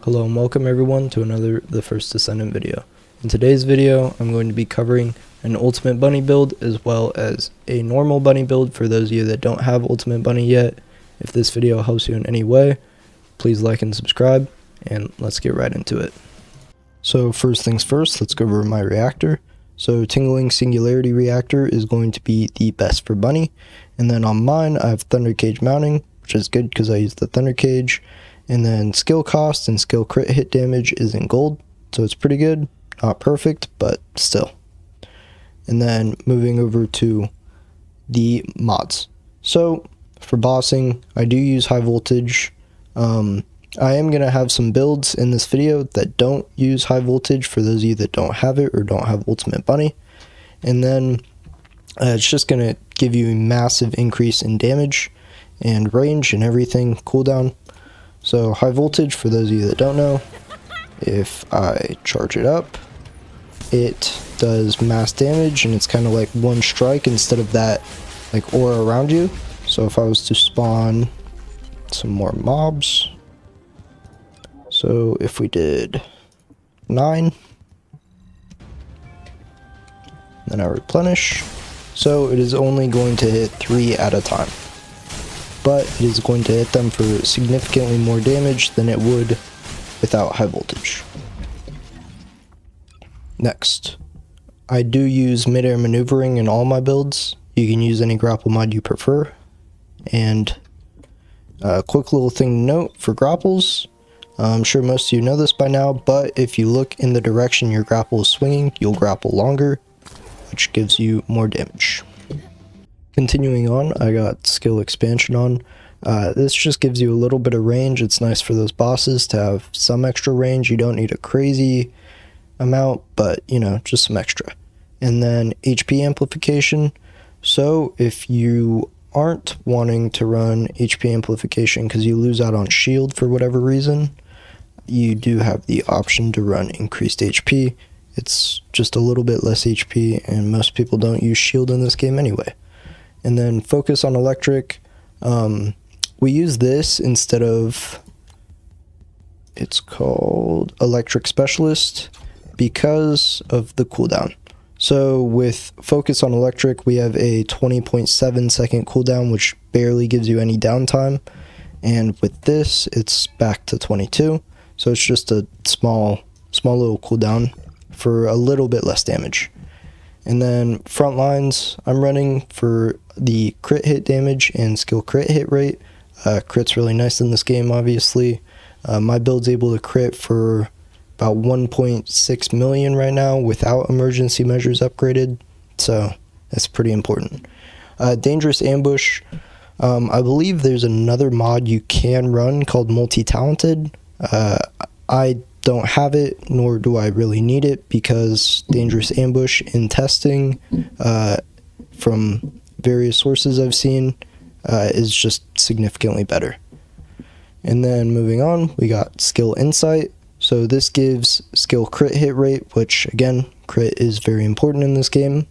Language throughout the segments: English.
Hello and welcome everyone to another The First Descendant video. In today's video, I'm going to be covering an Ultimate Bunny build as well as a normal bunny build for those of you that don't have Ultimate Bunny yet. If this video helps you in any way, please like and subscribe, and let's get right into it. So first things first, let's go over my reactor. So Tingling Singularity Reactor is going to be the best for bunny, and then on mine I have Thunder Cage mounting, which is good because I use the Thunder Cage. And then skill cost and skill crit hit damage is in gold, so it's pretty good. Not perfect, but still. And then moving over to the mods. So for bossing, I do use high voltage. I am going to have some builds in this video that don't use high voltage for those of you that don't have it or don't have Ultimate Bunny. And then it's just going to give you a massive increase in damage and range and everything, cooldown. So high voltage, for those of you that don't know, if I charge it up, it does mass damage, and it's kind of like one strike instead of that like aura around you. So if I was to spawn some more mobs, so if we did 9, then I replenish, so it is only going to hit 3 at a time. But it is going to hit them for significantly more damage than it would without high voltage. Next, I do use mid-air maneuvering in all my builds. You can use any grapple mod you prefer. And a quick little thing to note for grapples, I'm sure most of you know this by now, but if you look in the direction your grapple is swinging, you'll grapple longer, which gives you more damage. Continuing on, I got skill expansion on. This just gives you a little bit of range. It's nice for those bosses to have some extra range. You don't need a crazy amount, but you know, just some extra. And then HP amplification. So if you aren't wanting to run HP amplification because you lose out on shield for whatever reason, you do have the option to run increased HP. It's just a little bit less HP, and most people don't use shield in this game anyway. And then focus on electric. We use this instead of, it's called electric specialist, because of the cooldown. So with focus on electric, we have a 20.7 second cooldown, which barely gives you any downtime. And with this, it's back to 22. So it's just a small little cooldown for a little bit less damage. And then front lines, I'm running for the crit hit damage and skill crit hit rate. Crit's really nice in this game, obviously. My build's able to crit for about 1.6 million right now without emergency measures upgraded, so that's pretty important. Dangerous ambush, I believe there's another mod you can run called multi-talented. I don't have it, nor do I really need it, because dangerous ambush in testing from various sources I've seen is just significantly better. And then moving on, we got skill insight. So this gives skill crit hit rate, which again, crit is very important in this game.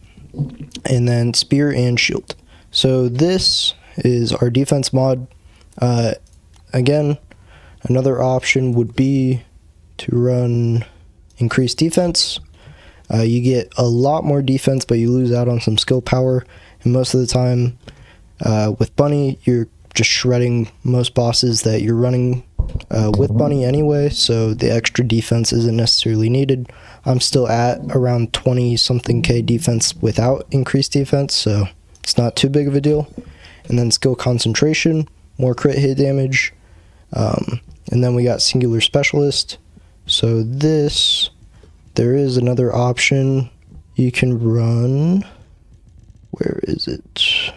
And then spear and shield. So this is our defense mod. Again, another option would be to run increased defense. You get a lot more defense, but you lose out on some skill power, and most of the time with Bunny, you're just shredding most bosses that you're running with Bunny anyway, so the extra defense isn't necessarily needed. I'm still at around 20 something K defense without increased defense, so it's not too big of a deal. And then skill concentration, more crit hit damage, and then we got singular specialist. So this, there is another option you can run. Where is it?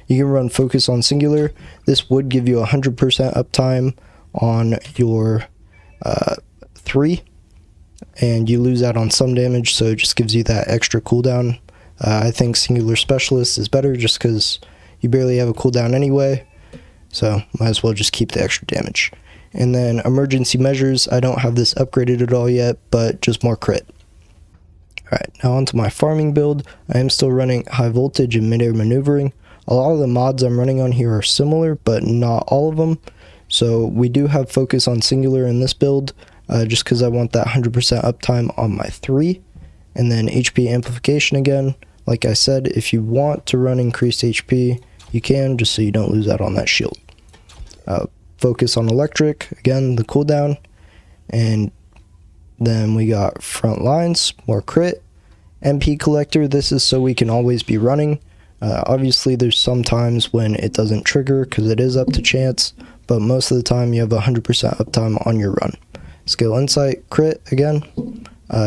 You can run focus on singular. This would give you 100% uptime on your 3, and you lose out on some damage, so it just gives you that extra cooldown. I think singular specialist is better just because you barely have a cooldown anyway, so might as well just keep the extra damage. And then emergency measures, I don't have this upgraded at all yet, but just more crit. Alright, now onto my farming build. I am still running high voltage and mid-air maneuvering. A lot of the mods I'm running on here are similar, but not all of them. So we do have focus on singular in this build, just because I want that 100% uptime on my 3. And then HP amplification again. Like I said, if you want to run increased HP, you can, just so you don't lose out on that shield. Focus on electric, again, the cooldown. And then we got front lines, more crit. MP collector, this is so we can always be running. Obviously, there's some times when it doesn't trigger because it is up to chance, but most of the time you have 100% uptime on your run. Skill insight, crit again.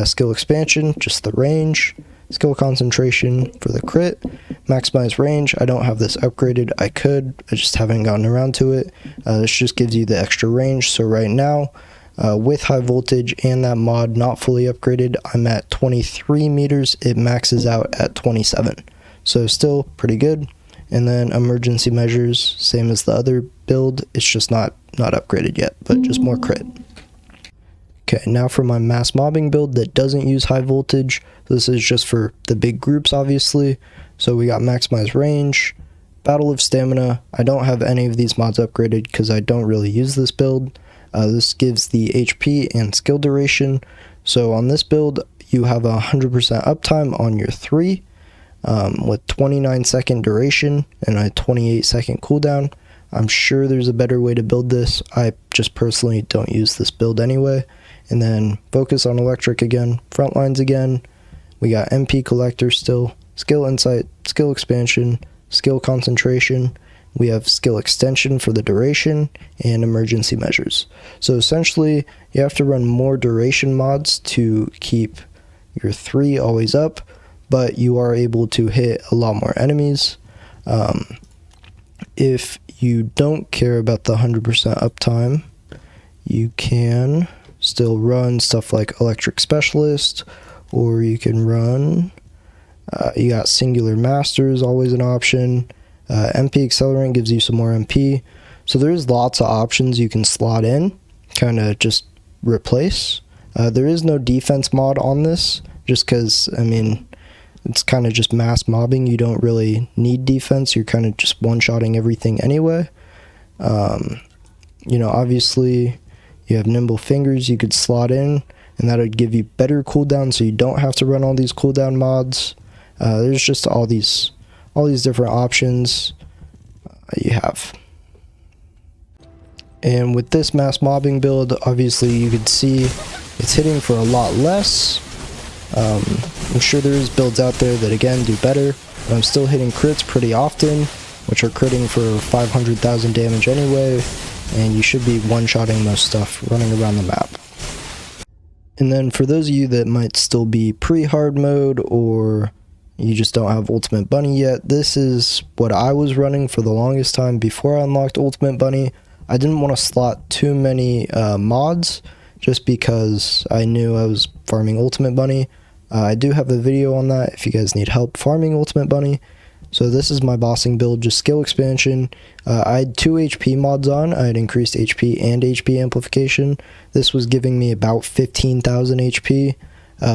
Skill expansion, just the range. Skill concentration for the crit. Maximize range, I don't have this upgraded. I could, I just haven't gotten around to it. This just gives you the extra range. So right now, with high voltage and that mod not fully upgraded, I'm at 23 meters. It maxes out at 27. So still pretty good. And then emergency measures, same as the other build. It's just not upgraded yet, but just more crit. Okay, now for my mass mobbing build that doesn't use high voltage. This is just for the big groups, obviously. So we got maximize range, battle of stamina. I don't have any of these mods upgraded because I don't really use this build. This gives the HP and skill duration. So on this build, you have 100% uptime on your 3 with 29-second duration and a 28-second cooldown. I'm sure there's a better way to build this. I just personally don't use this build anyway. And then focus on electric again, front lines again. We got MP collector still, skill insight, skill expansion, skill concentration. We have skill extension for the duration and emergency measures. So essentially, you have to run more duration mods to keep your 3 always up, but you are able to hit a lot more enemies. If you don't care about the 100% uptime, you can still run stuff like electric specialist, or you can run, you got singular masters, always an option. MP accelerant gives you some more MP. So there's lots of options you can slot in, kind of just replace. There is no defense mod on this, just because, I mean, it's kind of just mass mobbing. You don't really need defense. You're kind of just one-shotting everything anyway. You know, obviously, you have nimble fingers you could slot in, and that would give you better cooldown, so you don't have to run all these cooldown mods. There's just all these different options you have. And with this mass mobbing build, obviously you could see it's hitting for a lot less. I'm sure there is builds out there that again do better, but I'm still hitting crits pretty often, which are critting for 500,000 damage anyway, and you should be one-shotting most stuff running around the map. And then for those of you that might still be pre-hard mode, or you just don't have Ultimate Bunny yet, this is what I was running for the longest time before I unlocked Ultimate Bunny. I didn't want to slot too many mods, just because I knew I was farming Ultimate Bunny. I do have a video on that if you guys need help farming Ultimate Bunny. So this is my bossing build, just skill expansion. I had 2 HP mods on. I had increased HP and HP amplification. This was giving me about 15,000 HP,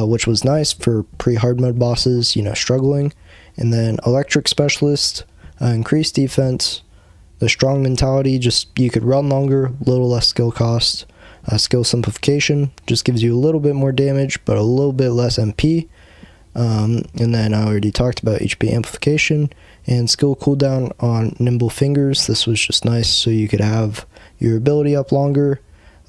which was nice for pre-hard mode bosses, you know, struggling. And then electric specialist, increased defense. The strong mentality, just you could run longer, a little less skill cost. Skill simplification just gives you a little bit more damage, but a little bit less MP. And then I already talked about HP amplification and skill cooldown on nimble fingers. This was just nice so you could have your ability up longer.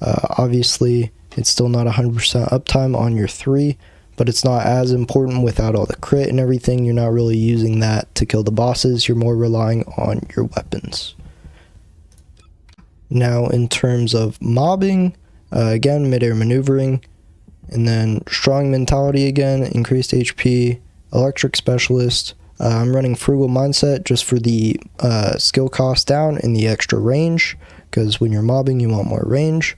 Obviously, it's still not 100% uptime on your 3, but it's not as important without all the crit and everything. You're not really using that to kill the bosses. You're more relying on your weapons. Now, in terms of mobbing, again, mid-air maneuvering, and then strong mentality again, increased HP, electric specialist. I'm running frugal mindset just for the skill cost down and the extra range, because when you're mobbing, you want more range.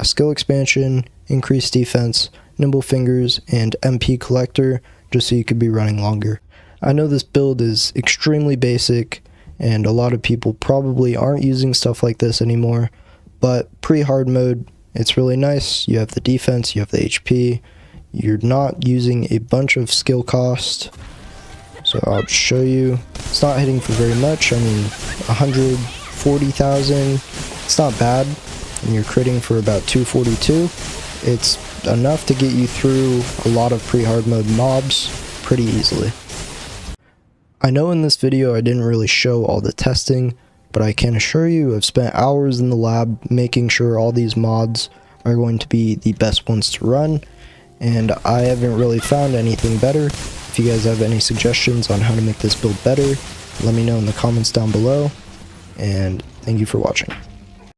Skill expansion, increased defense, nimble fingers, and MP collector, just so you could be running longer. I know this build is extremely basic, and a lot of people probably aren't using stuff like this anymore, but pre-hard mode, it's really nice. You have the defense, you have the HP, you're not using a bunch of skill cost. So I'll show you. It's not hitting for very much. I mean, 140,000 It's not bad, and you're critting for about 242. It's enough to get you through a lot of pre-hard mode mobs pretty easily. I know in this video I didn't really show all the testing, but I can assure you I've spent hours in the lab making sure all these mods are going to be the best ones to run, and I haven't really found anything better. If you guys have any suggestions on how to make this build better, let me know in the comments down below, and thank you for watching.